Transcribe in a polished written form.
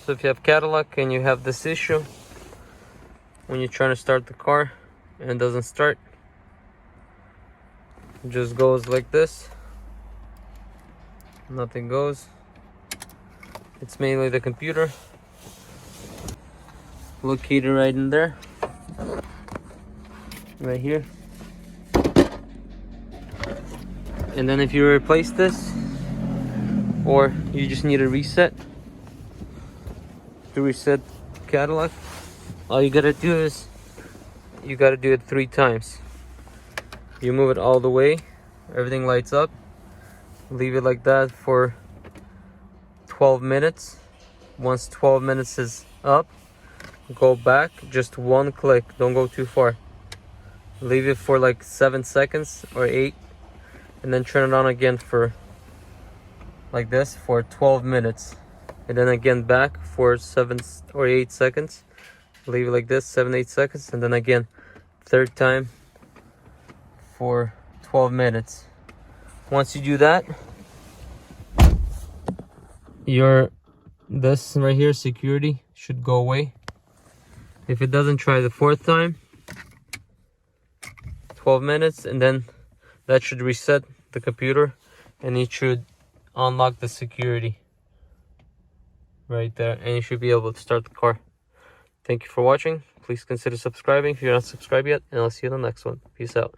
So if you have Cadillac and you have this issue when you're trying to start the car and it doesn't start, it just goes like this, nothing goes. It's mainly the computer located right in there, right here. And then if you replace this, or you just need a reset to reset Cadillac, all you gotta do is you gotta do it 3 times. You move it all the way, everything lights up, leave it like that for 12 minutes. Once 12 minutes is up, go back, just 1 click, don't go too far. Leave it for like 7 seconds or 8, and then turn it on again for like this for 12 minutes. And then again back for 7 or 8 seconds. Leave it like this, 7-8 seconds, and then again, 3rd time for 12 minutes. Once you do that, this right here, security, should go away. If it doesn't, try the 4th time, 12 minutes, and then that should reset the computer and it should unlock the security right there, and you should be able to start the car. Thank you for watching. Please consider subscribing if you're not subscribed yet, and I'll see you in the next one. Peace out.